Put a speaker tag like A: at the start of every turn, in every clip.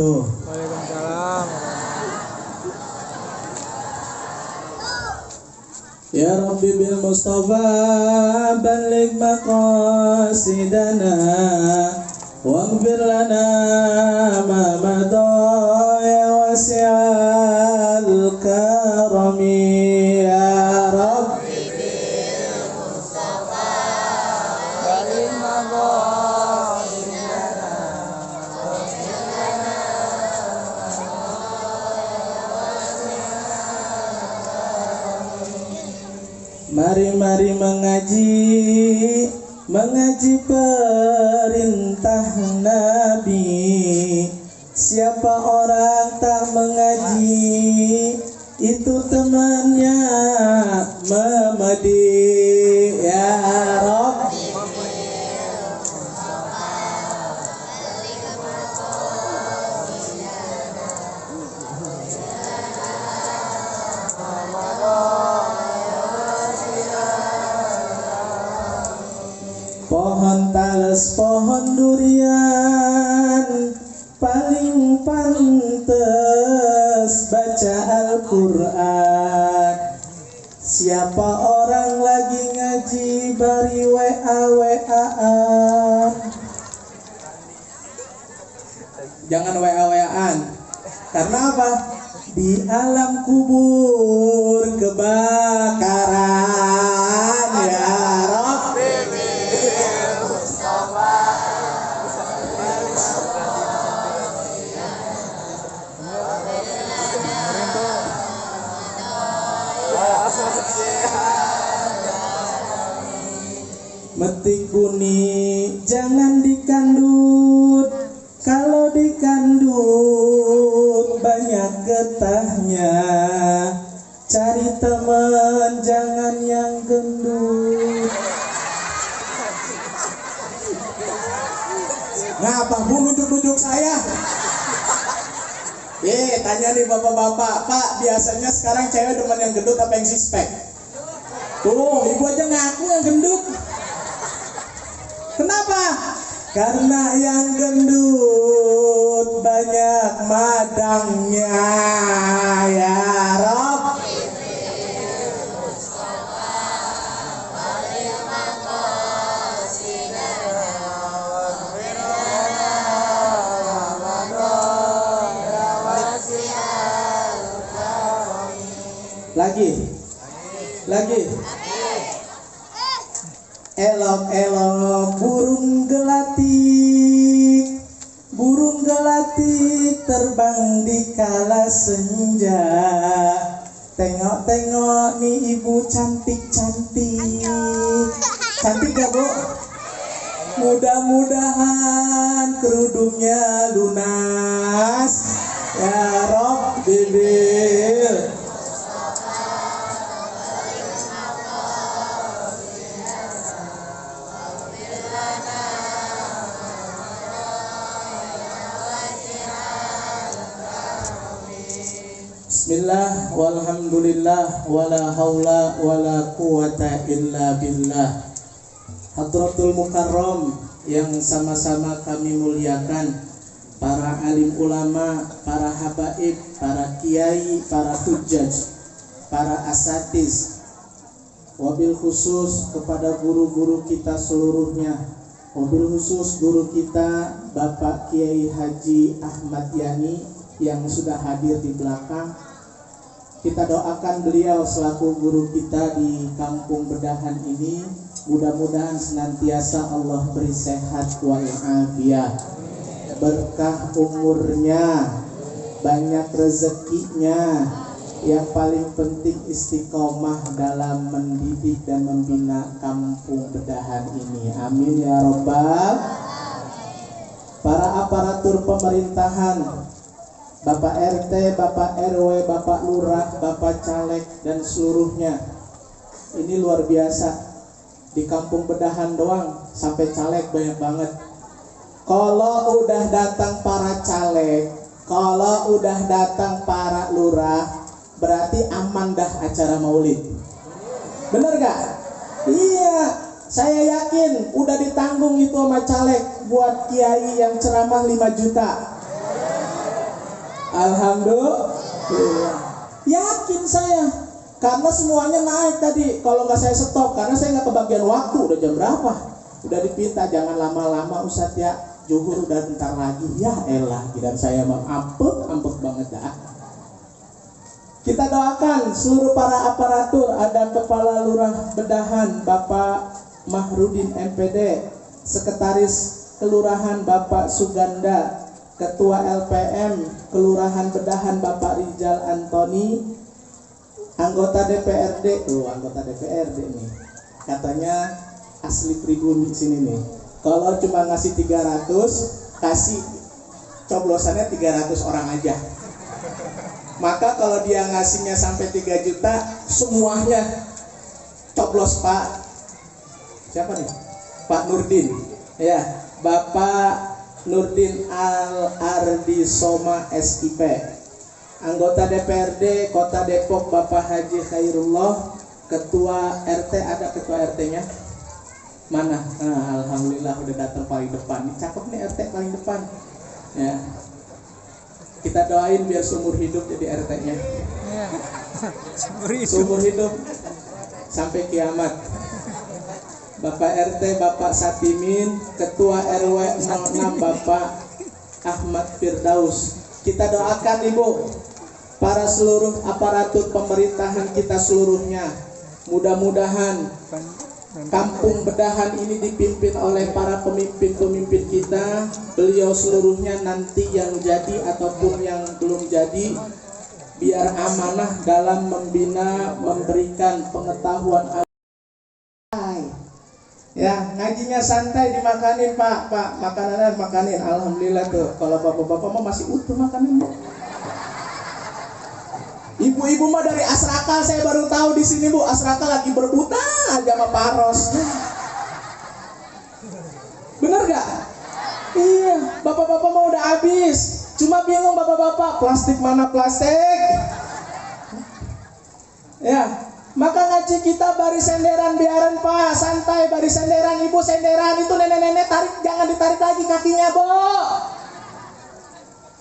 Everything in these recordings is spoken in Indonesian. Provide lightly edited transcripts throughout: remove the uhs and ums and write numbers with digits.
A: wabarakatuh.
B: Waalaikumsalam.
A: Ya Rabbi bil Mustafa balligh maqasidana waghfir lana ma madha ya wasi'al karami ya Rabbi
B: bil Mustafa balligh maqasidana waghfir lana
A: Mari mengaji perintah Nabi. Siapa orang tak mengaji, itu temannya memedi. Ya Rabbi pohon talas, pohon durian paling pantes baca Al-Quran. Siapa orang lagi ngaji bari WA-WA-an. Jangan WA-WA-an. Karena apa? Di alam kubur kebakaran ya Rabbi. Metik kuning jangan dikandut, kalau dikandut banyak getahnya. Cari teman jangan yang gendut. Ngapa bu nunjuk-nunjuk saya? Tanya nih bapak-bapak, Pak biasanya sekarang cewek demen yang gendut apa yang sispek? Tuh, ibu aja ngaku yang gendut. Kenapa? Karena yang gendut banyak madangnya ya Rob. Lagi. Elok-elok burung gelatik terbang di kala senja. Tengok-tengok nih ibu cantik-cantik. Cantik gak bu? Mudah-mudahan kerudungnya lunas ya Rob bibir. Bismillah walhamdulillah wala haula wala quwata illa billah. Hadratul Mukarram yang sama-sama kami muliakan, para alim ulama, para habaib, para kiai, para hujjaj, para asatiz, wabil khusus kepada guru-guru kita seluruhnya, wabil khusus guru kita Bapak Kiai Haji Ahmad Yani yang sudah hadir di belakang. Kita doakan beliau selaku guru kita di Kampung Bedahan ini, mudah-mudahan senantiasa Allah beri sehat walafiat, berkah umurnya, banyak rezekinya, yang paling penting istiqomah dalam mendidik dan membina Kampung Bedahan ini. Amin ya Rabbal. Para aparatur pemerintahan, Bapak RT, Bapak RW, Bapak Lurah, Bapak Caleg, dan seluruhnya. Ini luar biasa. Di Kampung Bedahan doang, sampai caleg banyak banget. Kalau udah datang para caleg, kalau udah datang para lurah, berarti aman dah acara maulid. Bener gak? Iya, saya yakin udah ditanggung itu sama caleg buat kiai yang ceramah 5 juta. Alhamdulillah. Yakin saya. Karena semuanya naik tadi. Kalau nggak saya stop, karena saya nggak kebagian waktu. Udah jam berapa? Udah dipinta jangan lama-lama Ustadz ya. Zuhur udah bentar lagi. Ya elah, dan saya mau ampet banget dah. Kita doakan seluruh para aparatur. Ada Kepala Lurah Bedahan Bapak Mahrudin MPD, Sekretaris Kelurahan Bapak Suganda, Ketua LPM Kelurahan Bedahan Bapak Rijal Antoni, anggota DPRD, anggota DPRD nih, katanya asli pribumi sini nih. Kalau cuma ngasih 300, kasih coblosannya 300 orang aja. Maka kalau dia ngasihnya sampai 3 juta, semuanya coblos Pak. Siapa nih? Pak Nurdin. Ya, Bapak Nurdin Al-Ardi Soma SIP. Anggota DPRD Kota Depok Bapak Haji Khairullah. Ketua RT, ada ketua RT-nya? Mana? Nah, alhamdulillah udah datang paling depan. Ini cakep nih RT paling depan. Ya. Kita doain biar seumur hidup jadi RT-nya.
B: Ya.
A: Seumur hidup sampai kiamat. Bapak RT Bapak Satimin, Ketua RW 06 Bapak Ahmad Firdaus. Kita doakan Ibu, para seluruh aparatur pemerintahan kita seluruhnya. Mudah-mudahan Kampung Bedahan ini dipimpin oleh para pemimpin-pemimpin kita. Beliau seluruhnya nanti yang jadi ataupun yang belum jadi, biar amanah dalam membina, memberikan pengetahuan. Ya, ngajinya santai dimakanin Pak, makanannya makanin. Alhamdulillah tuh, kalau bapak-bapak mah masih utuh makanannya. Ibu-ibu mah dari Asraka, saya baru tahu di sini Bu, Asraka lagi berbuta aja sama Paros. Bener gak? Iya, bapak-bapak mah udah habis. Cuma bingung bapak-bapak, plastik mana plastik? Ya. Maka ngaji kita bari senderan biaran Pak, santai bari senderan, ibu senderan, itu nenek-nenek tarik, jangan ditarik lagi kakinya Bu.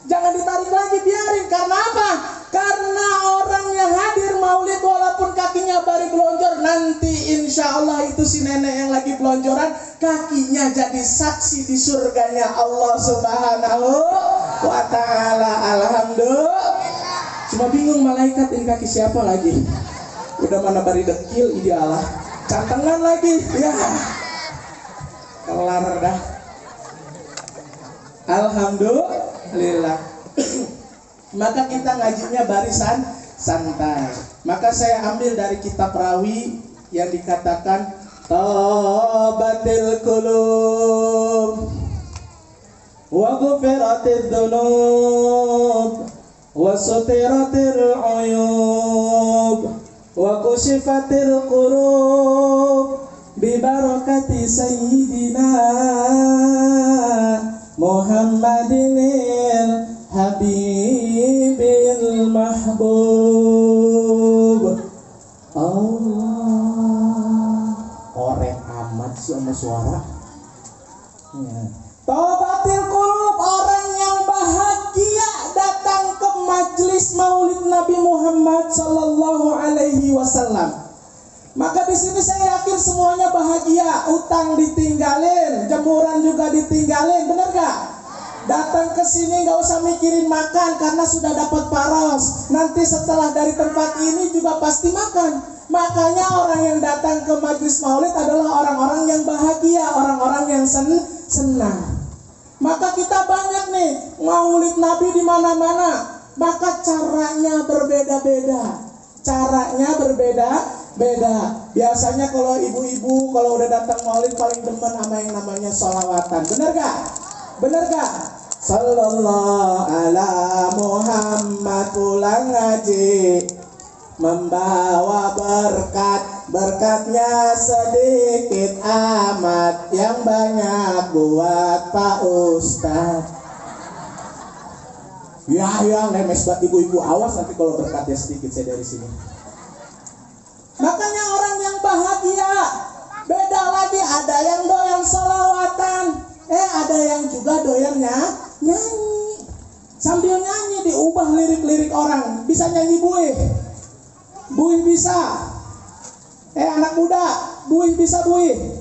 A: Jangan ditarik lagi, biarin. Karena apa? Karena orang yang hadir maulid walaupun kakinya bari belonjor, nanti insya Allah itu si nenek yang lagi belonjoran, kakinya jadi saksi di surganya Allah Subhanahu wa ta'ala. Alhamdulillah. Cuma bingung malaikat ini kaki siapa lagi? Udah mana bari dekil idealah, cantengan lagi, ya kelar dah. Alhamdulillah. Maka kita ngajinya barisan santai. Maka saya ambil dari kitab Rawi yang dikatakan Taubatil qulub wa ghufiratil dzunub wa sutiratil uyub wa kushifatil qurub bi barakati sayyidina Muhammadin habibil mahbub. Allah, orek amat sih sama suara ya. Taubatil qulub, orang yang bahagia datang ke majelis maulid Nabi Muhammad sallallahu alaihi wasallam. Maka di sini saya yakin semuanya bahagia. Utang ditinggalin, jemuran juga ditinggalin, benar gak? Datang ke sini nggak usah mikirin makan karena sudah dapat paros. Nanti setelah dari tempat ini juga pasti makan. Makanya orang yang datang ke majelis maulid adalah orang-orang yang bahagia, orang-orang yang senang. Maka kita banyak nih maulid Nabi di mana-mana. Maka caranya berbeda-beda. Caranya berbeda-beda. Biasanya kalau ibu-ibu kalau udah datang maulid paling demen sama yang namanya sholawatan. Bener gak? Bener gak? Sallallahu ala Muhammad, pulang ngaji membawa berkat, berkatnya sedikit amat, yang banyak buat Pak Ustadz. Ya lemes banget ibu-ibu, awas nanti kalau berkatnya sedikit saya dari sini. Makanya orang yang bahagia beda lagi, ada yang doyan sholawatan, ada yang juga doyannya nyanyi. Sambil nyanyi diubah lirik-lirik orang. Bisa nyanyi buih? Buih bisa. Anak muda, buih bisa buih?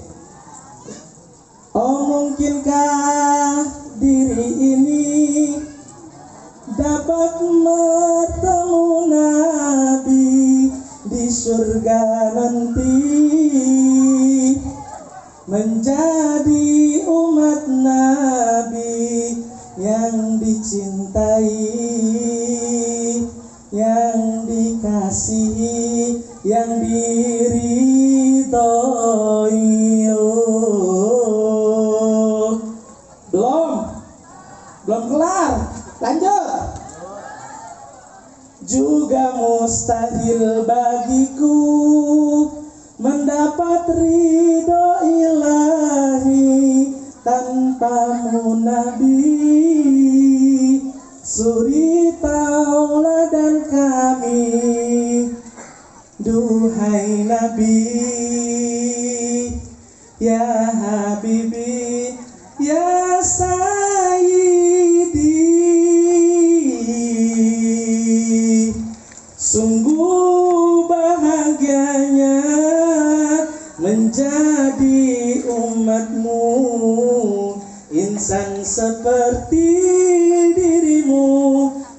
A: Oh, mungkinkah diri ini dapat bertemu Nabi di surga nanti, menjadi umat Nabi yang dicintai, yang dikasihi, yang diridhoi. Belum kelar, lanjut. Juga mustahil bagiku mendapat ridho ilahi tanpamu Nabi. Suri tauladan kami, duhai Nabi, ya Habibi, ya Sayyidi. Sungguh bahagianya menjadi umatmu, insan seperti dirimu,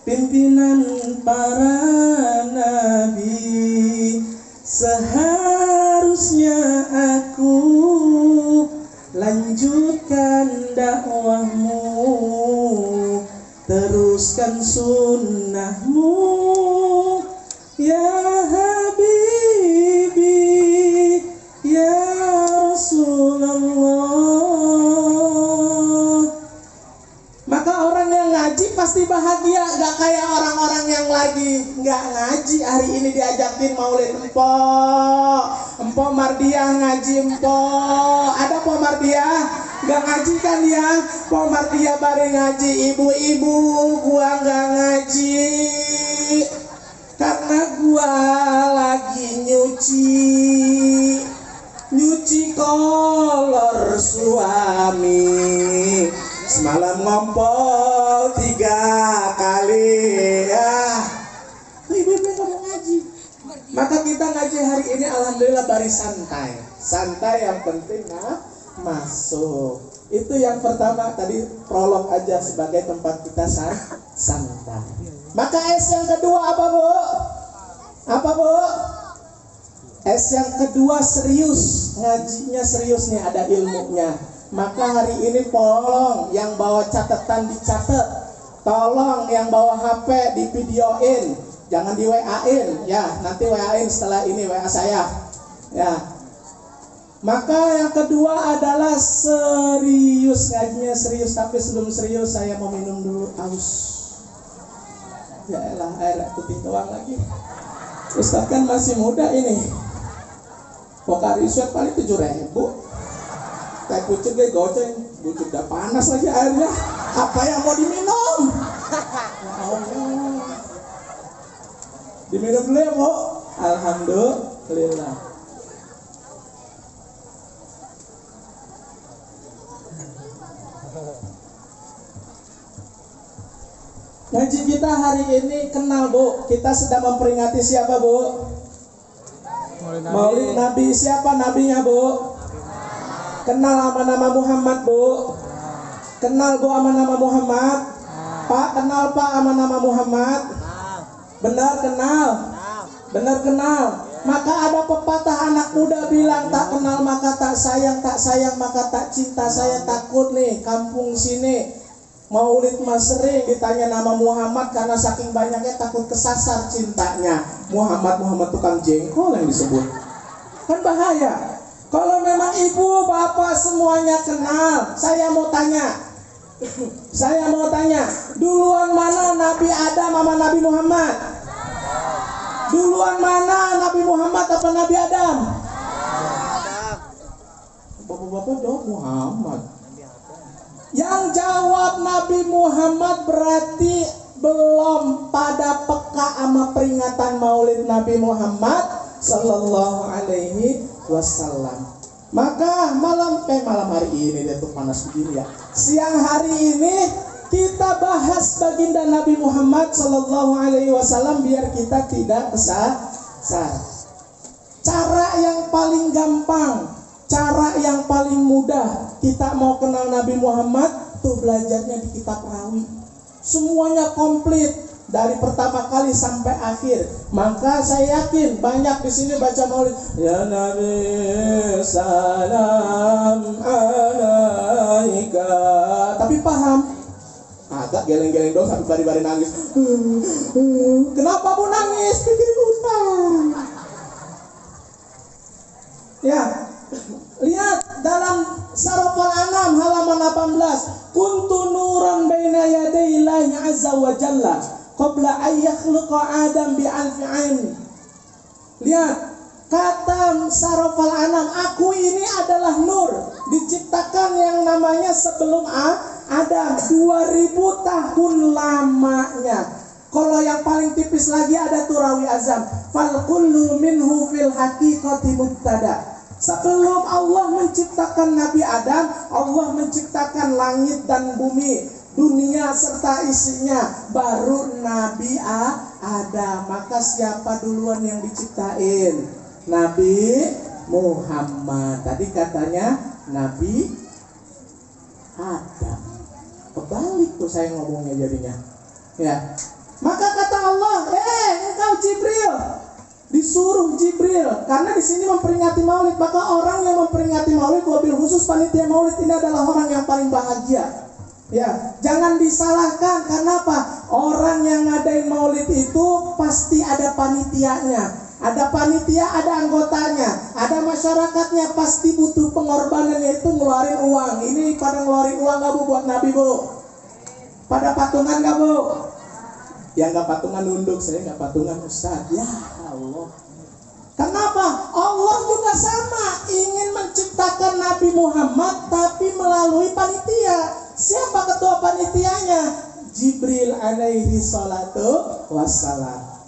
A: pimpinan para nabi. Seharusnya aku lanjutkan dakwahmu, teruskan sunnahmu, ya Habibi, ya Rasulullah. Maka orang yang ngaji pasti bahagia, gak kayak orang-orang yang lagi gak ngaji. Hari ini diajakin maulid Empo Mardiah ngaji Empo. Ada Po Mardiah? Gak ngaji kan ya? Po Mardiah bareng ngaji. Ibu-ibu, gua gak ngaji karena gua lagi nyuci kolor suami. Semalam ngompol 3 kali ya. Ibu-ibu yang mau ngaji. Maka kita ngaji hari ini alhamdulillah bari santai. Santai yang penting masuk. Itu yang pertama tadi, prolog aja sebagai tempat kita santai. Maka S yang kedua apa Bu? Apa Bu? S yang kedua serius. Ngajinya serius nih, ada ilmunya. Maka hari ini tolong yang bawa catatan dicatat. Tolong yang bawa HP divideoin. Jangan di WA-in ya. Nanti WA-in setelah ini WA saya. Ya. Maka yang kedua adalah serius. Ngajinya serius, tapi sebelum serius saya mau minum dulu, aus. Ya elah, air putih doang lagi. Ustaz kan masih muda ini. Pokari sweat paling 7.000. Teh pucuk deh goceng. Pucuk udah panas lagi airnya. Apa yang mau diminum? Ya Allah. Diminum dulu ya Bu. Alhamdulillah. Ngaji kita hari ini kenal Bu. Kita sedang memperingati siapa Bu? Maulid Nabi. Siapa nabinya Bu? Kenal sama nama Muhammad Bu? Kenal Bu sama nama Muhammad? Pak kenal Pak sama nama Muhammad? Benar kenal? Benar kenal. Maka ada pepatah anak muda bilang, tak kenal maka tak sayang maka tak cinta. Saya takut nih kampung sini Maulid mas sering ditanya nama Muhammad karena saking banyaknya takut kesasar cintanya. Muhammad tukang jengkol yang disebut. Kan bahaya. Kalau memang ibu, bapak semuanya kenal, saya mau tanya, duluan mana Nabi Adam sama Nabi Muhammad? Duluan mana Nabi Muhammad apa Nabi Adam? Bapak-bapak jawab Muhammad. Yang jawab Nabi Muhammad berarti belum pada peka sama peringatan Maulid Nabi Muhammad Sallallahu Alaihi Wasallam. Maka malam hari ini dia tuh panas begini ya. Siang hari ini kita bahas baginda Nabi Muhammad Sallallahu Alaihi Wasallam biar kita tidak kesasar. Cara yang paling gampang, cara yang paling mudah kita mau kenal Nabi Muhammad tuh belajarnya di kitab Rawi. Semuanya komplit dari pertama kali sampai akhir. Maka saya yakin banyak di sini baca maulid. Ya Nabi salam alaika. Tapi paham? Agak geleng-geleng dong sampai bari-bari nangis. Kenapa Bu nangis? Pikirin utang. Ya, lihat dalam Sarafal Anam halaman 18. Kuntu nuran baina yaday Allahi azza wa jalla qabla an yakhluqa Adam bi alfi ain. Lihat, kata Sarafal Anam, aku ini adalah nur, diciptakan yang namanya sebelum Adam 2000 tahun lamanya. Kalau yang paling tipis lagi ada Turawi Azam, fal kullu minhu fil haqiqati mubtada. Sebelum Allah menciptakan Nabi Adam, Allah menciptakan langit dan bumi, dunia serta isinya, baru Nabi Adam. Maka siapa duluan yang diciptain? Nabi Muhammad. Tadi katanya Nabi Adam. Kebalik tuh saya ngomongnya jadinya. Ya. Maka kata Allah, engkau Jibril, disuruh Jibril, karena di sini memperingati Maulid. Maka orang yang memperingati Maulid, wabil khusus panitia Maulid ini adalah orang yang paling bahagia. Ya, jangan disalahkan. Karena apa? Orang yang ngadain Maulid itu pasti ada panitianya. Ada panitia, ada anggotanya, ada masyarakatnya, pasti butuh pengorbanan, yaitu ngeluarin uang. Ini pada ngeluarin uang nggak Bu buat Nabi Bu? Pada patungan nggak Bu? Yang nggak patungan nunduk, saya nggak patungan Ustaz. Ya Allah. Kenapa? Allah juga sama ingin menciptakan Nabi Muhammad tapi melalui panitia. Siapa ketua panitianya? Jibril alaihi salatu wassalam.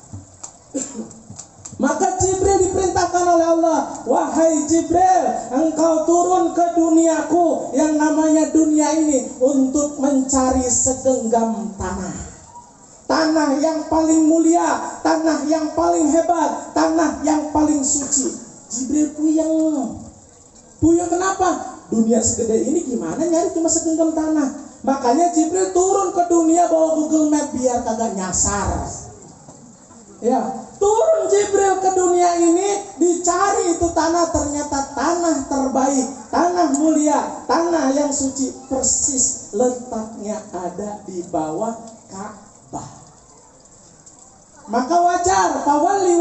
A: Maka Jibril diperintahkan oleh Allah, wahai Jibril, engkau turun ke duniaku yang namanya dunia ini untuk mencari segenggam tanah. Tanah yang paling mulia, tanah yang paling hebat, tanah yang paling suci. Jibril puyeng. Puyeng kenapa? Dunia segede ini gimana nyari cuma segenggam tanah. Makanya Jibril turun ke dunia bawa Google Map biar kagak nyasar. Ya, turun Jibril ke dunia ini dicari itu tanah, ternyata tanah terbaik, tanah mulia, tanah yang suci, persis letaknya ada di bawah Ka'bah. Maka wajar fawalli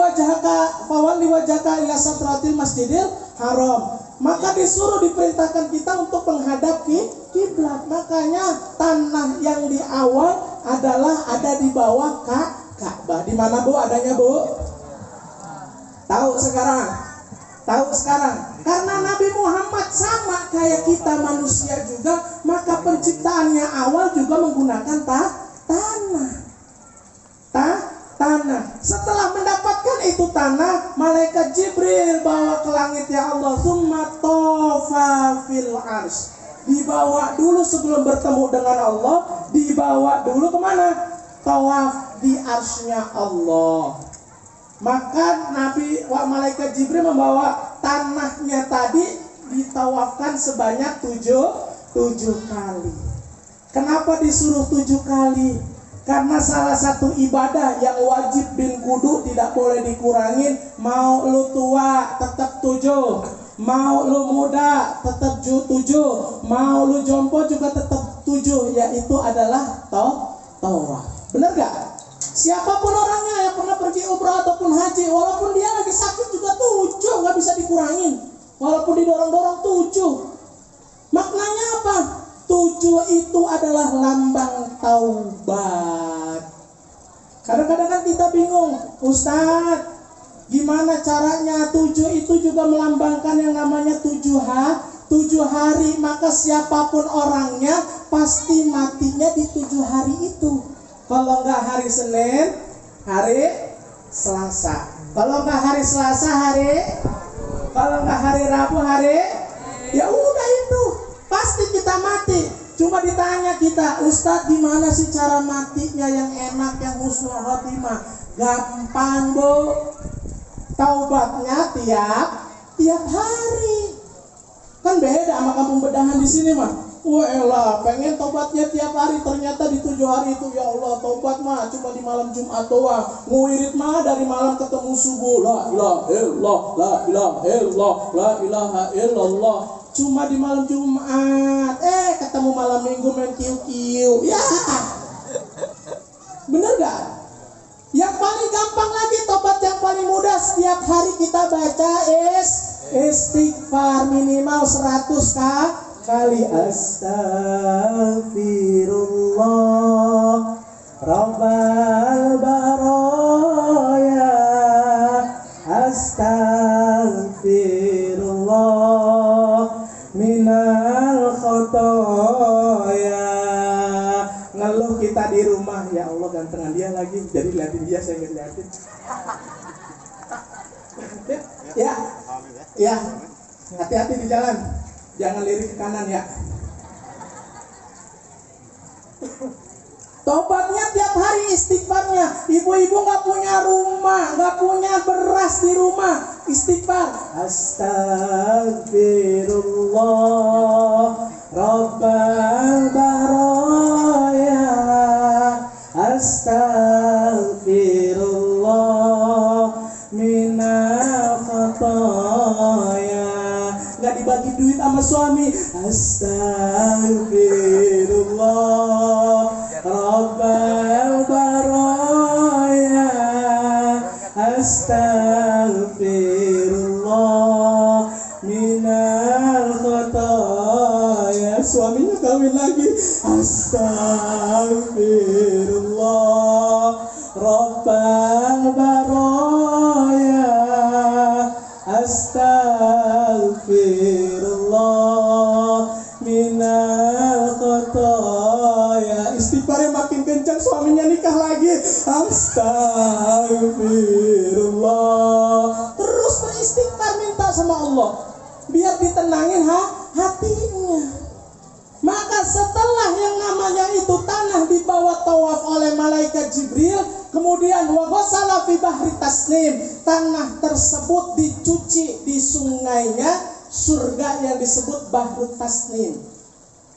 A: wajhaka ila satratil masjidil haram. Maka disuruh diperintahkan kita untuk menghadap kiblat. Makanya tanah yang di awal adalah ada di bawah Ka'bah. Di mana Bu adanya Bu? Tahu sekarang? Tahu sekarang? Karena Nabi Muhammad sama kayak kita manusia juga, maka penciptaannya awal juga menggunakan tanah. Tanah. Setelah mendapatkan itu tanah, malaikat Jibril bawa ke langit ya Allah. Summa tofa fil arsy. Dibawa dulu sebelum bertemu dengan Allah, dibawa dulu kemana? Tawaf di arsy-nya Allah. Maka malaikat Jibril membawa tanahnya tadi ditawafkan sebanyak 7 kali. Kenapa disuruh 7 kali? Karena salah satu ibadah yang wajib bin kudu tidak boleh dikurangin. Mau lu tua tetap 7, mau lu muda tetap 7, mau lu jompo juga tetap 7, yaitu adalah tawaf. Benar gak? Siapapun orangnya yang pernah pergi umrah ataupun haji, walaupun dia lagi sakit juga 7, gak bisa dikurangin. Walaupun didorong-dorong 7. Maknanya apa? 7 itu adalah lambang taubat. Kadang-kadang kan kita bingung, Ustadz, gimana caranya? 7 itu juga melambangkan yang namanya 7 hari. Maka siapapun orangnya pasti matinya di 7 hari itu. Kalau enggak hari Senin, hari Selasa. Kalau enggak hari Selasa, kalau enggak hari Rabu, ya udah itu. Pasti kita mati. Cuma ditanya kita, Ustadz gimana sih cara matinya yang enak, yang husnul khotimah? Gampang Bu, taubatnya tiap hari. Kan beda sama kampung bedahan di sini mah. Wah elah, pengen tobatnya tiap hari, ternyata di 7 hari itu ya Allah tobat mah cuma di malam Jumat doang. Nguirit mah dari malam ketemu subuh. La ilaha illallah, la ilaha illallah, la ilaha illallah. Cuma di malam Jumat, ketemu malam Minggu main kiu-kiu. Ya, bener gak? Yang paling gampang lagi, tobat yang paling mudah, setiap hari kita baca istighfar minimal 100 kali. Astaghfirullah Rabbal baraya, astaghfirullah minal khotoya. Ngeluh kita di rumah, ya Allah gantengan dia lagi, jadi liatin dia, saya ngeliatin. Ya, hati-hati di jalan, jangan lirik ke kanan ya. Tobatnya tiap hari, istighfarnya. Ibu-ibu gak punya rumah, gak punya beras di rumah, istighfar. Astaghfirullah Rabbal baraya, astaghfirullah minal khotoya. Gak dibagi duit sama suami. Astaghfirullah Rabbal baraya, astaghfirullah minal khotoya. Suaminya kawin lagi. Astaghfirullah Rabbal baraya, astaghfirullah minal khotoya. Istighfarnya makin kencang, suaminya nikah lagi. Astaghfirullah. Terus beristighfar, minta sama Allah biar ditenangin hatinya. Maka setelah yang namanya itu tanah dibawa tawaf oleh malaikat Jibril, kemudian wa ghasala fi bahri tasnim, tanah tersebut dicuci di sungainya surga yang disebut Bahrut Tasnim.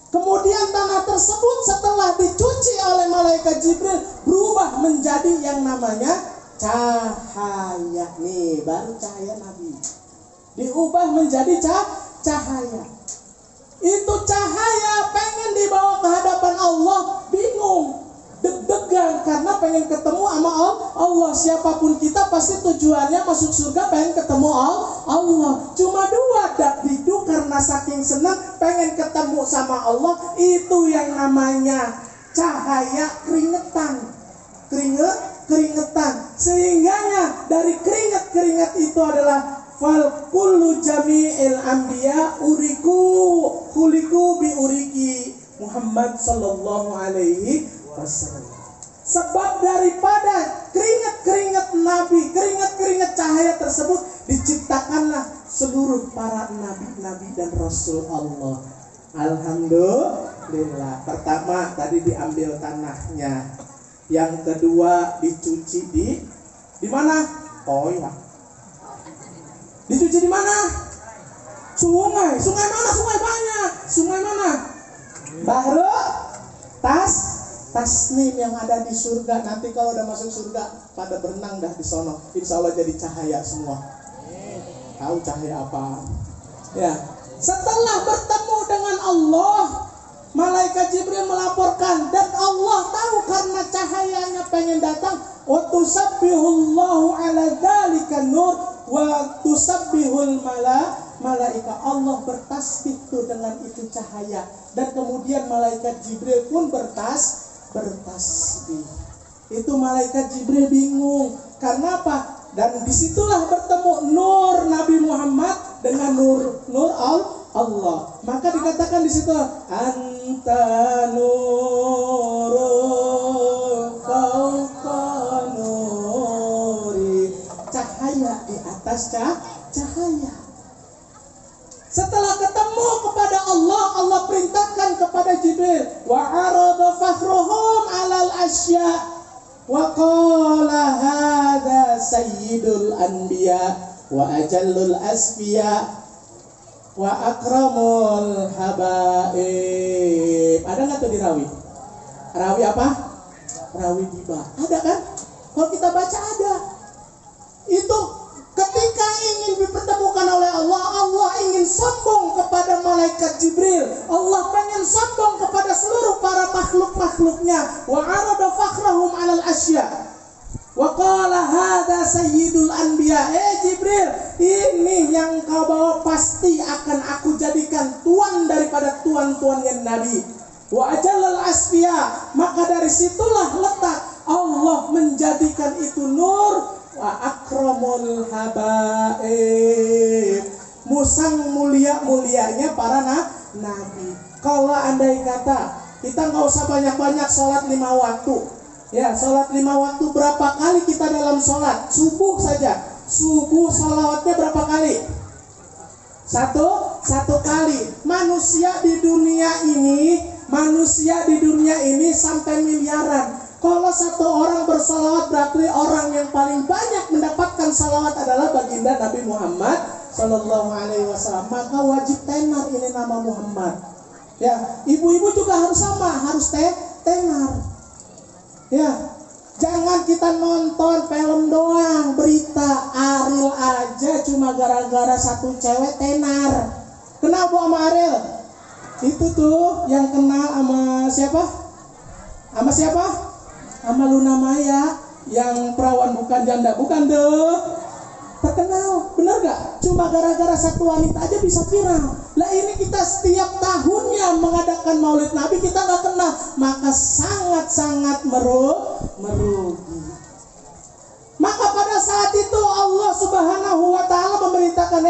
A: Kemudian tanah tersebut setelah dicuci oleh malaikat Jibril berubah menjadi yang namanya cahaya. Nih baru cahaya Nabi diubah menjadi cahaya. Itu cahaya pengen dibawa ke hadapan Allah, bingung, deg-degan karena pengen ketemu sama Allah. Siapapun kita pasti tujuannya masuk surga pengen ketemu Allah. Cuma dua dakdikduk karena saking senang pengen ketemu sama Allah. Itu yang namanya cahaya keringetan. Sehingganya dari keringat itu adalah fal kullu jami'il anbiya khuliqu bi uriki Muhammad sallallahu alaihi wasallam. Sebab daripada keringat Nabi, keringat cahaya tersebut diciptakanlah seluruh para nabi dan rasul Allah. Alhamdulillah. Pertama tadi diambil tanahnya. Yang kedua dicuci di mana? Oh ya. Dicuci di mana? Sungai. Sungai mana? Sungai banyak. Sungai mana? Bahrut Tasnim yang ada di surga. Nanti kalau udah masuk surga pada berenang dah di sono. Insya Allah jadi cahaya semua. Tahu cahaya apa? Ya. Setelah bertemu dengan Allah, malaikat Jibril melaporkan dan Allah tahu karena cahayanya pengen datang. Wa tusabbihullahu ala dzalika nur wa tusabbihul malaika. Allah bertasbih tuh dengan itu cahaya, dan kemudian malaikat Jibril pun bertasbih. Itu malaikat Jibril bingung karena apa? Dan disitulah bertemu nur Nabi Muhammad dengan nur Allah. Maka dikatakan di situ anta nurul fawqa nuri, cahaya di atas cahaya. Setelah ketemu kepada Allah, Allah perintahkan kepada Jibril, wa arada fakhruhum 'alal asya wa qala hadza sayyidul anbiya wa ajallul asfiya wa akramul habaib. Ada nggak tuh di rawi? Rawi apa? Rawi tiba. Ada kan? Kalau kita baca ada. Itu ketika ingin dipertemukan oleh Allah, Allah ingin sombong kepada malaikat Jibril. Allah pengen sombong kepada seluruh para makhluk-makhluknya. Wa arada fakhrahum 'alal asya. Wa qala hadza sayyidul anbiya. Jibril, ini yang kau bawa pasti akan aku jadikan tuan daripada tuan-tuannya Nabi. Wa ajallal asfiya. Maka dari situlah letak Allah menjadikan itu nur. Wa akramul habaib. Musang mulia-mulianya para nabi. Kalau andai kata kita nggak usah banyak-banyak sholat 5 waktu. Ya, sholat 5 waktu berapa kali kita dalam sholat? Subuh saja. Subuh sholawatnya berapa kali? Satu kali. Manusia di dunia ini sampai miliaran. Kalau satu orang bersalawat berarti orang yang paling banyak mendapatkan salawat adalah baginda Nabi Muhammad Sallallahu Alaihi Wasallam. Maka wajib tenar ini nama Muhammad. Ya, ibu-ibu juga harus sama, harus tenar. Ya, jangan kita nonton film doang, berita Ariel aja cuma gara-gara satu cewek tenar. Kenal Bu sama Ariel? Itu tuh yang kenal sama siapa? Sama Luna Maya, yang perawan bukan janda, bukan deh. Terkenal, bener gak? Cuma gara-gara satu wanita aja bisa viral. Lah ini kita setiap tahunnya mengadakan Maulid Nabi kita gak kenal, maka sangat-sangat merugi. Maka pada saat itu Allah Subhanahu wa Ta'ala memerintahkan,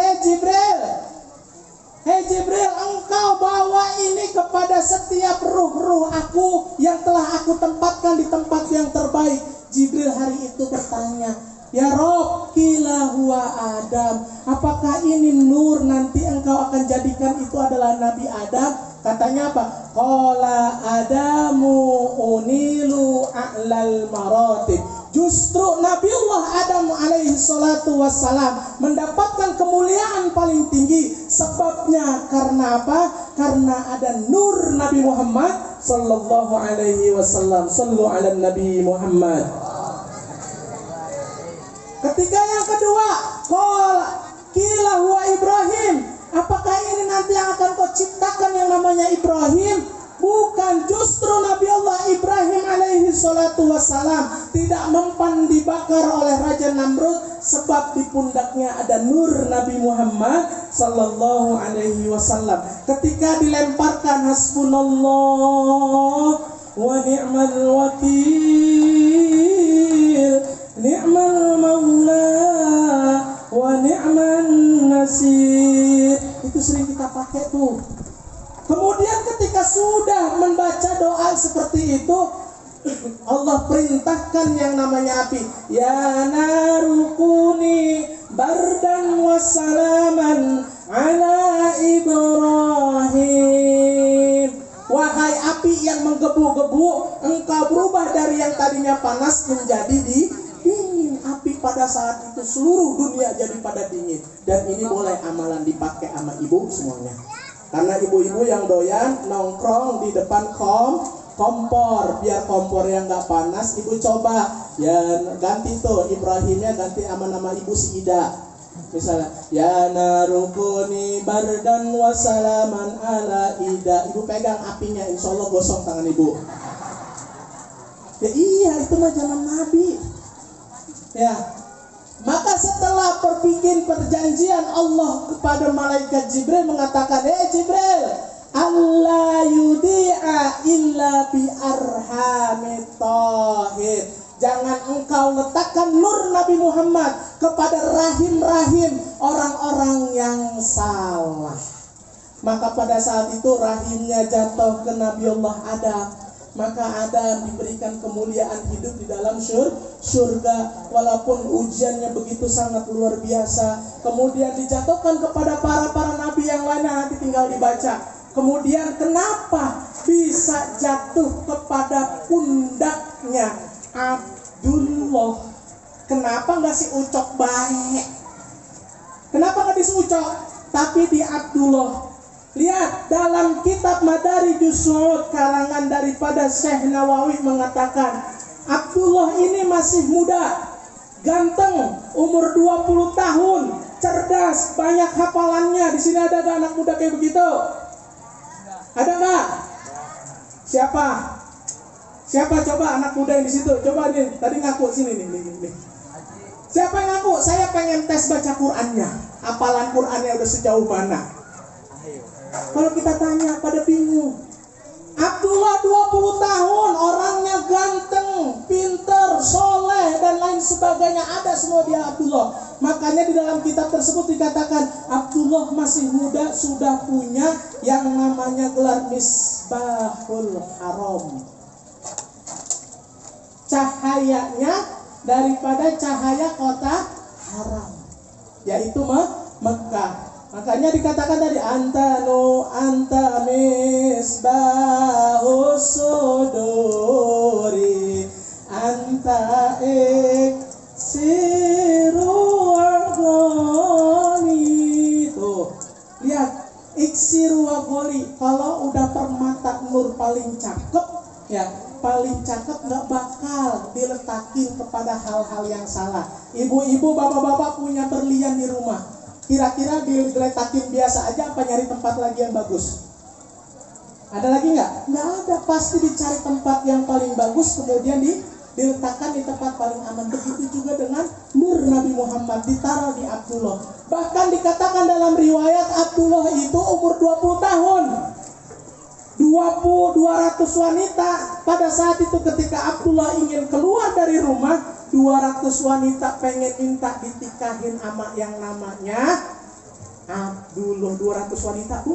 A: Jibril, engkau bawa ini kepada setiap ruh-ruh aku yang telah aku tempatkan di tempat yang terbaik. Jibril hari itu bertanya, ya Rob, kila huwa Adam. Apakah ini nur nanti engkau akan jadikan itu adalah Nabi Adam? Katanya apa? Qala Adamu unilu a'lal maratib. Justru Nabiullah Adam alaihi salatu wassalam mendapatkan kemuliaan paling tinggi. Sebabnya karena apa? Karena ada nur Nabi Muhammad sallallahu alaihi wasallam. Sallu ala Nabi Muhammad. Ketika yang kedua, qila huwa Ibrahim. Apakah ini nanti yang akan kau ciptakan yang namanya Ibrahim? Bukan, justru Nabi Allah Ibrahim alaihi salatu wassalam tidak mempan dibakar oleh Raja Namrud, sebab di pundaknya ada nur Nabi Muhammad sallallahu alaihi wasallam. Ketika dilemparkan, hasbunallah wa ni'mal wakil, ni'mal maula wa ni'man nasir. Itu sering kita pakai tuh. Kemudian ketika sudah membaca doa seperti itu, Allah perintahkan yang namanya api. Ya narukuni bardan wassalaman ala Ibrahim. Wahai api yang menggebu-gebu, engkau berubah dari yang tadinya panas menjadi dingin. Api pada saat itu seluruh dunia jadi pada dingin. Dan ini boleh amalan dipakai sama ibu semuanya. Karena ibu-ibu yang doyan nongkrong di depan kompor, biar kompor yang gak panas, ibu coba ya ganti tuh Ibrahimnya, ganti sama nama ibu si Ida. Misalnya, ya narukuni bardan wassalaman ala Ida. Ibu pegang apinya, insya Allah gosong tangan ibu. Ya iya, itu mah zaman Nabi. Ya. Maka setelah berbikin perjanjian, Allah kepada malaikat Jibril mengatakan, Jibril, Allah yudi'a illa bi arhamit tahir. Jangan engkau letakkan nur Nabi Muhammad kepada rahim-rahim orang-orang yang salah. Maka pada saat itu rahimnya jatuh ke Nabi Allah Adam. maka Adam diberikan kemuliaan hidup di dalam surga. Walaupun ujiannya begitu sangat luar biasa, kemudian dijatuhkan kepada para nabi yang lainnya, nanti tinggal dibaca. Kemudian kenapa bisa jatuh kepada pundaknya Abdullah? Kenapa nggak si Ucok baik? Kenapa nggak di Ucok, tapi di Abdullah? Lihat dalam kitab Madarijus Su'ud karangan daripada Syekh Nawawi mengatakan, Abdullah ini masih muda, ganteng, umur 20 tahun, cerdas, banyak hafalannya. Di sini ada gak anak muda kayak begitu? Ada nggak? Siapa? Siapa coba anak muda yang di situ? Coba nih, tadi ngaku sini nih. Siapa yang ngaku? Saya pengen tes baca Qur'annya. Hafalan Qur'annya udah sejauh mana? Kalau kita tanya pada bingung. Abdullah 20 tahun, orangnya ganteng, pinter, soleh, dan lain sebagainya. Ada semua dia Abdullah. Makanya di dalam kitab tersebut dikatakan Abdullah masih muda, sudah punya yang namanya gelar Misbahul Haram. Cahayanya daripada cahaya kota haram, yaitu Mekah. Makanya dikatakan tadi anta misbahus suduri anta iksiru wagoli. Tuh, lihat iksiru wagoli. Kalau udah permata nur paling cakep, ya paling cakep nggak bakal diletakin kepada hal-hal yang salah. Ibu-ibu, bapak-bapak punya berlian di rumah, kira-kira diletakin biasa aja apa nyari tempat lagi yang bagus? Ada lagi nggak? Nggak ada, pasti dicari tempat yang paling bagus, kemudian diletakkan di tempat paling aman. Begitu juga dengan nur Nabi Muhammad, ditaruh di Abdullah. Bahkan dikatakan dalam riwayat Abdullah itu umur 20 tahun. 200 wanita pada saat itu ketika Abdullah ingin keluar dari rumah, 200 wanita pengen minta ditikahin sama yang namanya Abdullah. 200 wanita, Bu.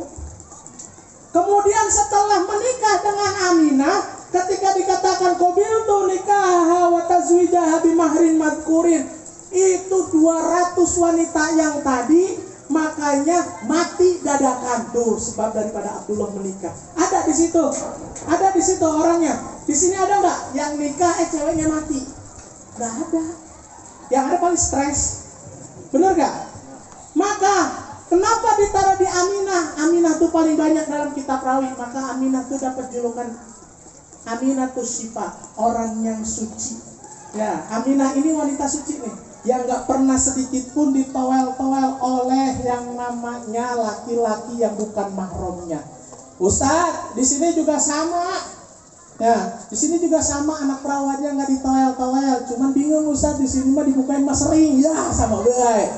A: Kemudian setelah menikah dengan Aminah, ketika dikatakan qabiltu nikaha wa tazwijaha bimahrin madkurin, itu 200 wanita yang tadi makanya mati dadakan. Tuh sebab daripada Abdullah menikah. Ada di situ. Ada di situ orangnya. Di sini ada enggak yang nikah ceweknya mati? Enggak ada. Yang ada paling stres. Benar enggak? Maka kenapa ditaruh di Aminah? Aminah tuh paling banyak dalam kitab rawi. Maka Aminah tuh dapat julukan Aminah tuh Syifa, orang yang suci. Ya, Aminah ini wanita suci nih, yang gak pernah sedikit pun ditowel-towel oleh yang namanya laki-laki yang bukan mahramnya. Ustadz, di sini juga sama. Ya, di sini juga sama, anak perawannya nggak ditowel-towel. Cuman bingung Ustadz, di sini mah dibukain mas ring. Ya, sama baik.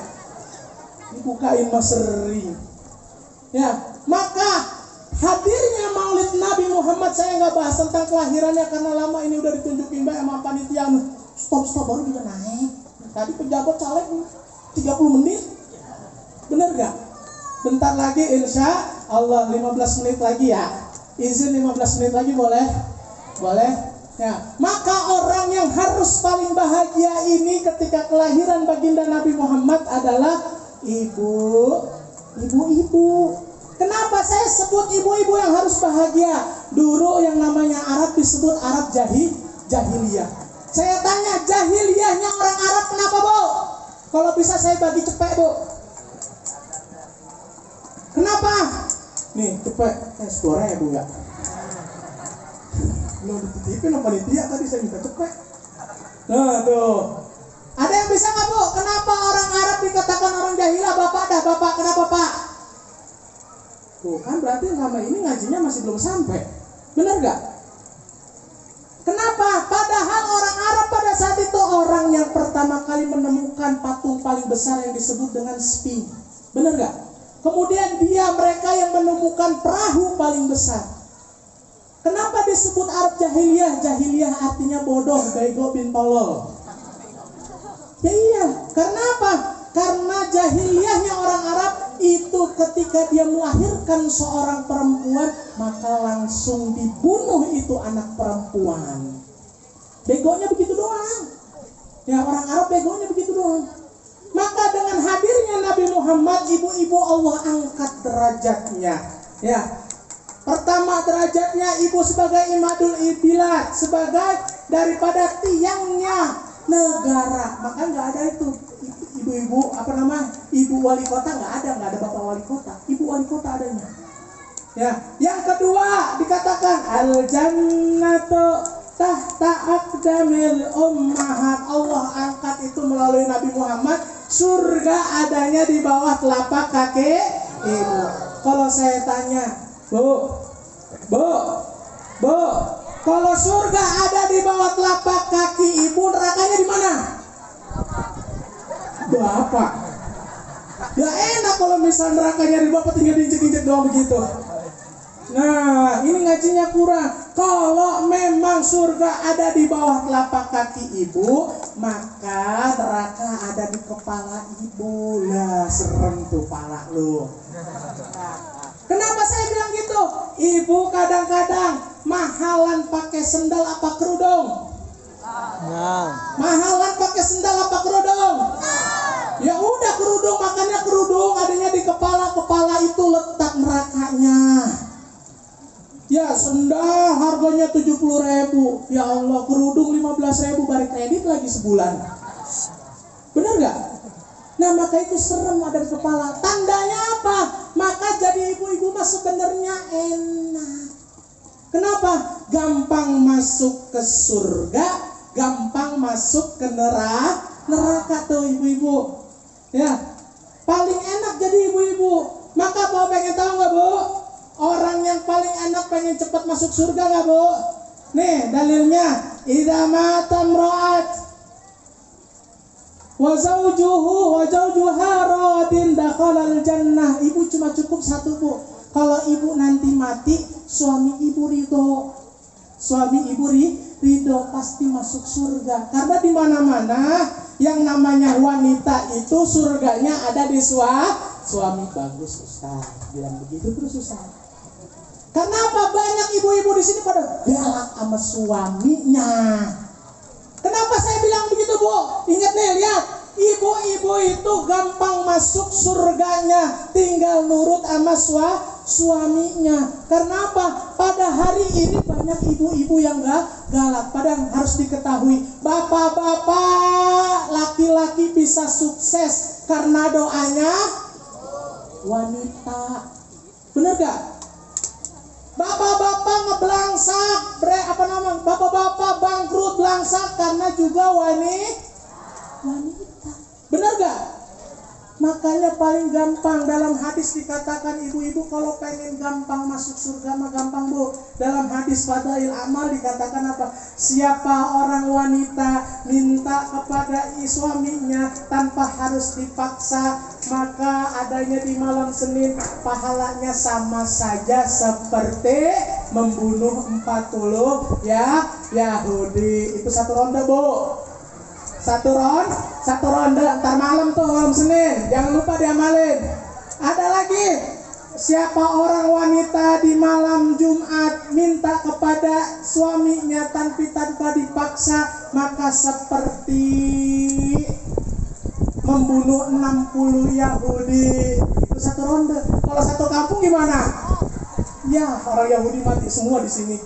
A: Dibukain mas ring. Ya, maka hadirnya Maulid Nabi Muhammad, saya nggak bahas tentang kelahirannya karena lama ini udah ditunjukin baik sama panitia. Stop baru juga naik. Tadi pejabat caleg 30 menit. Bener gak? Bentar lagi insya Allah 15 menit lagi ya. Izin 15 menit lagi boleh? Boleh? Ya. Maka orang yang harus paling bahagia ini ketika kelahiran baginda Nabi Muhammad adalah ibu-ibu. Kenapa saya sebut ibu-ibu yang harus bahagia? Dulu yang namanya Arab disebut Arab jahiliyah. Saya tanya, jahiliyahnya orang Arab kenapa, Bu? Kalau bisa saya bagi cepet, Bu. Kenapa? Nih, cepet. Skornya ya, Bu, ya. Belum dititipin sama panitia tadi, saya minta cepet. Nah, tuh. Ada yang bisa nggak, Bu? Kenapa orang Arab dikatakan orang jahiliyah? Bapak dah, Bapak. Kenapa, Pak? Tuh, kan berarti selama ini ngajinya masih belum sampai. Bener gak? Kenapa? Padahal orang Arab pada saat itu orang yang pertama kali menemukan patung paling besar yang disebut dengan Sphinx. Benar gak? Kemudian mereka yang menemukan perahu paling besar. Kenapa disebut Arab jahiliyah? Jahiliyah artinya bodoh, bego, bin tolol. Ya iya, karena apa? Karena jahiliyahnya orang Arab itu itu ketika dia melahirkan seorang perempuan, maka langsung dibunuh itu anak perempuan. Begonya begitu doang. Ya, orang Arab begonya begitu doang. Maka dengan hadirnya Nabi Muhammad, ibu-ibu Allah angkat derajatnya. Ya, pertama derajatnya ibu sebagai imadul ibilad, sebagai daripada tiangnya negara. Maka nggak ada itu ibu-ibu ibu wali kota, nggak ada bapak wali kota. Ibu wali kota adanya. Ya, yang kedua dikatakan al jannatu tahta aqdamil ummahat. Allah angkat itu melalui Nabi Muhammad, surga adanya di bawah telapak kaki ibu. Kalau saya tanya, Bu, kalau surga ada di bawah telapak kaki ibu, nerakanya di mana? Bapak. Ya enak kalau misal nerakanya di bapak tinggal diinjek-injek doang begitu. Nah, ini ngajinya kurang. Kalau memang surga ada di bawah telapak kaki ibu, maka neraka ada di kepala ibu. Lah, serem tuh pala lu. Kenapa saya bilang gitu? Ibu kadang-kadang mahalan pakai sendal apa kerudung? Mahalan pakai sendal apa kerudung? Ya udah kerudung, makanya kerudung adanya di kepala itu letak nerakanya. Ya, sendal harganya 70.000. Ya Allah, kerudung 15.000, balik kredit lagi sebulan. Benar gak? Nah, maka itu serem ada di kepala. Tandanya apa? Maka jadi ibu-ibu mah sebenarnya enak. Kenapa? Gampang masuk ke surga, gampang masuk ke neraka tuh ibu-ibu. Ya, paling enak jadi ibu-ibu. Maka Bapak pengen tahu gak, Bu? Orang yang paling enak pengen cepat masuk surga gak, Bu? Nih dalilnya, idza mata imra'at wa zawjuha radin dakhalal jannah. Ibu cuma cukup satu, Bu. Kalau ibu nanti mati, suami ibu ridho. Suami ibu ridho pasti masuk surga. Karena di mana-mana yang namanya wanita itu surganya ada di suami. Bagus Ustaz, bilang begitu terus Ustaz. Karena apa? Banyak ibu-ibu di sini pada galak sama suaminya. Kenapa saya bilang begitu, Bu? Ingat nih, lihat. Ibu-ibu itu gampang masuk surganya, tinggal nurut sama suaminya. Karena apa? Pada hari ini banyak ibu-ibu yang galak. Padahal harus diketahui, bapak-bapak, laki-laki bisa sukses karena doanya wanita. Bener gak? Bapak-bapak ngebelangsak, bapak-bapak bangkrut belangsak karena juga wanita. Benar gak? Makanya paling gampang dalam hadis dikatakan ibu-ibu kalau pengen gampang masuk surga mah gampang, Bu. Dalam hadis Fadail Amal dikatakan apa? Siapa orang wanita minta kepada suaminya tanpa harus dipaksa, maka adanya di malam Senin pahalanya sama saja seperti membunuh 40 Yahudi. Itu satu ronde, Bu. Satu ronde antar malam tuh malam Senin. Jangan lupa diamalin. Ada lagi, siapa orang wanita di malam Jumat minta kepada suaminya tanpa dipaksa, maka seperti membunuh 60 Yahudi. Itu satu ronde. Kalau satu kampung gimana? Ya, orang Yahudi mati semua di sini.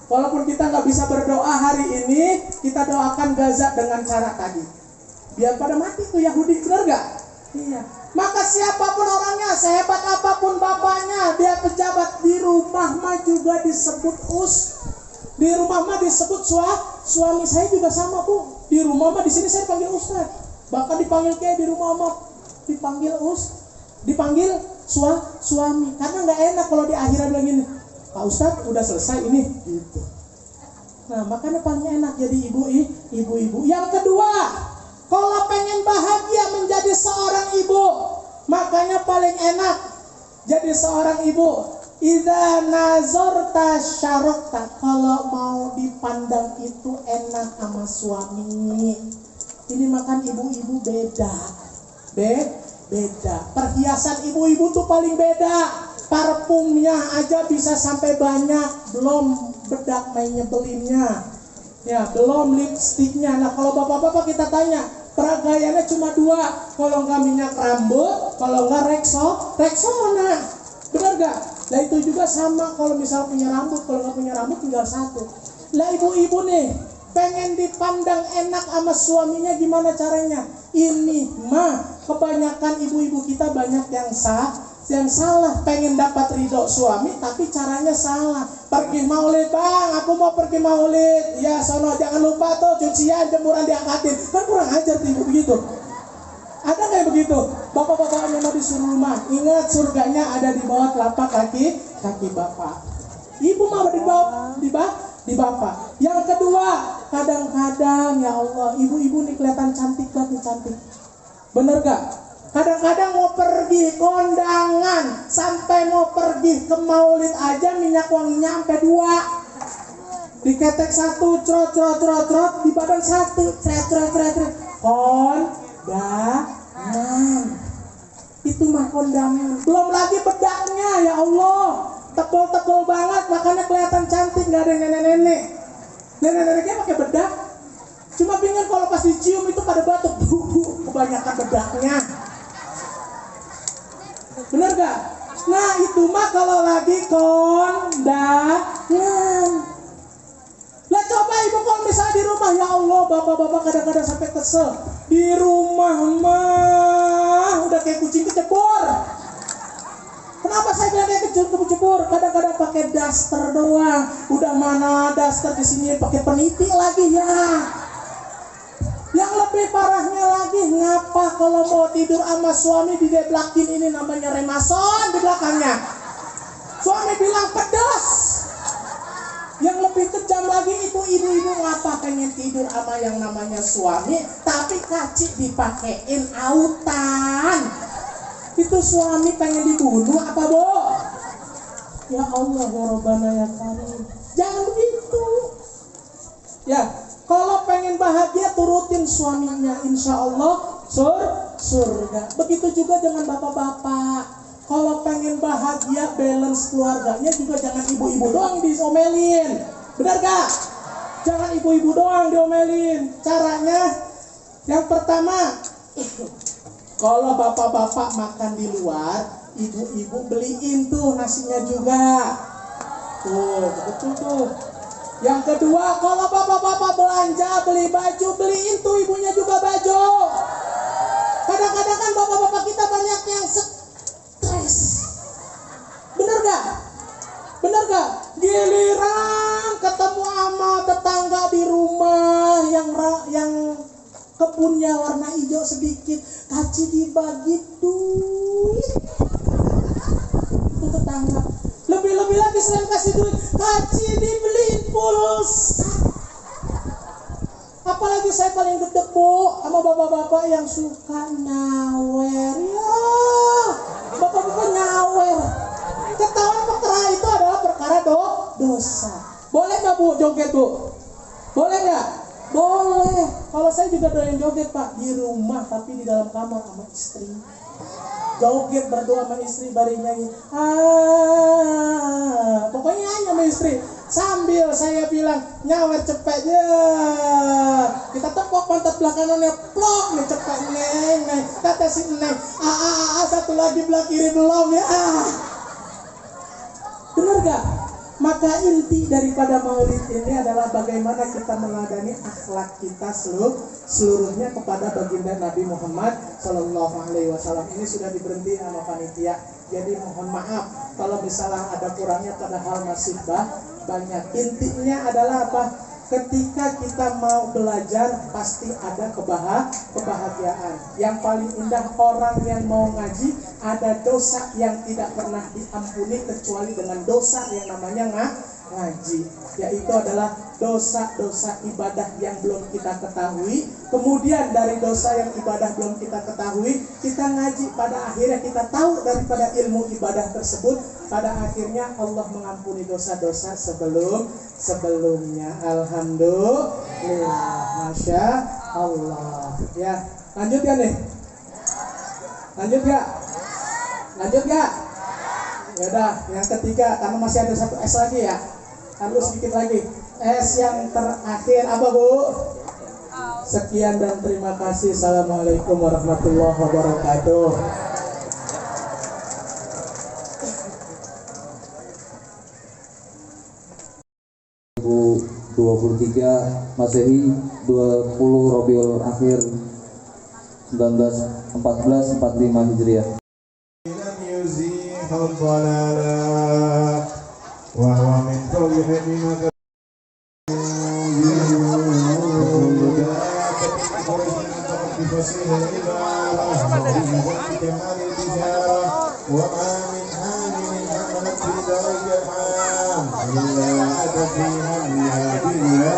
A: Walaupun kita nggak bisa berdoa hari ini, kita doakan Gaza dengan cara tadi. Biar pada mati tuh Yahudi, benar nggak? Iya. Maka siapapun orangnya, sehebat apapun bapaknya, dia pejabat, di rumah mah juga disebut Di rumah mah disebut suami. Saya juga sama, Bu. Di rumah mah di sini saya panggil Ustaz. Bahkan dipanggil kayak di rumah mah dipanggil suami. Karena nggak enak kalau di akhirat bilang gini, Pak Ustadz udah selesai ini gitu. Nah, makanya paling enak jadi ibu-ibu. Yang kedua, kalau pengen bahagia menjadi seorang ibu, makanya paling enak jadi seorang ibu. Idza nazarta syarokta, kalau mau dipandang itu enak sama suami. Ini makan ibu-ibu beda. beda. Perhiasan ibu-ibu tuh paling beda. Parfumnya aja bisa sampai banyak, belum bedak main nyebelinnya, ya belum lipstiknya. Nah kalau bapak-bapak kita tanya, peragayannya cuma dua, kalau nggak minyak rambut, kalau nggak Rexona, benar nggak? Nah itu juga sama kalau misal punya rambut, kalau nggak punya rambut tinggal satu. Lah ibu-ibu nih pengen dipandang enak sama suaminya, gimana caranya? Ini mah kebanyakan ibu-ibu kita banyak yang salah, pengen dapat ridho suami tapi caranya salah. Pergi maulid bang, aku mau pergi maulid, ya sono jangan lupa tuh cucian jemuran diangkatin, kan kurang ajar tuh ibu begitu. Ada kayak begitu? Bapak-bapaknya mau disuruh rumah, ingat surganya ada di bawah telapak kaki bapak. Ibu mau di bapak. Yang kedua, kadang-kadang ya Allah, ibu-ibu nih kelihatan cantik banget nih, cantik. Bener gak? Kadang-kadang mau pergi kondangan, sampai mau pergi ke maulid aja minyak wanginya sampai 2. Diketek 1, trot, di badan 1, tret. Kondangan. Itu mah kondangan. Belum lagi bedaknya, ya Allah. Tebal-tebal banget, makanya kelihatan cantik, gak ada nenek-nenek. Nenek-neneknya pakai bedak. Cuma bingung kalau pas dicium itu pada batuk, kebanyakan bedaknya. Bener gak? Nah itu mah kalau lagi kondangan. Lah coba ibu kalau misalnya di rumah, ya Allah, bapak-bapak kadang-kadang sampai kesel. Di rumah mah udah kayak kucing kecebur. Kenapa saya bilang kayak kucing kecebur? Kadang-kadang pakai daster doang. Udah mana daster di sini pakai peniti lagi ya. Yang lebih parahnya lagi, ngapa kalau mau tidur sama suami dideblakin, ini namanya remason di belakangnya. Suami bilang pedas. Yang lebih kejam lagi itu ibu-ibu ngapa pengen tidur sama yang namanya suami, tapi kacik dipakein autan. Itu suami pengen dibunuh apa, Bo? Ya Allah, ya Rabbana ya Karim. Jangan begitu. Ya, kalau pengen bahagia turutin suaminya, insya Allah surga. Begitu juga dengan bapak-bapak. Kalau pengen bahagia, balance keluarganya juga jangan ibu-ibu doang diomelin. Benar gak? Jangan ibu-ibu doang diomelin. Caranya, yang pertama, kalau bapak-bapak makan di luar, ibu-ibu beliin tuh nasinya juga. Tuh, betul tuh. Yang kedua, kalau bapak-bapak belanja, beli baju, beliin tuh ibunya juga baju. Kadang-kadang kan bapak-bapak kita banyak yang stres. Bener gak? Giliran ketemu sama tetangga di rumah yang kebunnya warna hijau sedikit, kaci dibagi duit. Itu tetangga. Lebih-lebih lagi selain kasih duit, kaci dibeliin pulsa. Apalagi saya paling gedek, Bu, sama bapak-bapak yang suka nyawer. Ya, bapak-bapak nyawer. Ketahuan perkara itu adalah perkara dosa. Boleh gak, Bu, joget, Bu? Boleh gak? Boleh. Kalau saya juga doyan joget, Pak, di rumah tapi di dalam kamar sama istri. Joget berdoa sama istri, bari nyanyi. Pokoknya nyanyi sama istri. Sambil saya bilang nyawer cepet ya. Kita tepuk pantat belakangannya, plok nih cepet neng. Kata si neng, satu lagi belah kiri belum ya. Benar gak? Maka inti daripada maulid ini adalah bagaimana kita meladani akhlak kita seluruhnya kepada baginda Nabi Muhammad SAW. Ini sudah diberhenti sama panitia. Jadi mohon maaf kalau misalnya ada kurangnya, padahal masih banyak. Intinya adalah apa? Ketika kita mau belajar pasti ada kebahagiaan. Yang paling indah orang yang mau ngaji, ada dosa yang tidak pernah diampuni kecuali dengan dosa yang namanya ngaji. Yaitu adalah dosa-dosa ibadah yang belum kita ketahui. Kemudian dari dosa yang ibadah belum kita ketahui, kita ngaji, pada akhirnya kita tahu daripada ilmu ibadah tersebut. Pada akhirnya Allah mengampuni dosa-dosa sebelumnya. Alhamdulillah, Masya Allah. Ya, lanjut ya nih. Lanjut gak? Lanjut gak? Ya udah, yang ketiga karena masih ada satu S lagi ya. Lalu sedikit lagi. S yang terakhir apa Bu? Sekian dan terima kasih. Assalamualaikum warahmatullahi wabarakatuh.
C: 23 Masehi 20 Rabiul Akhir 1945 Hijriah.
D: إلا أتى في همها بالله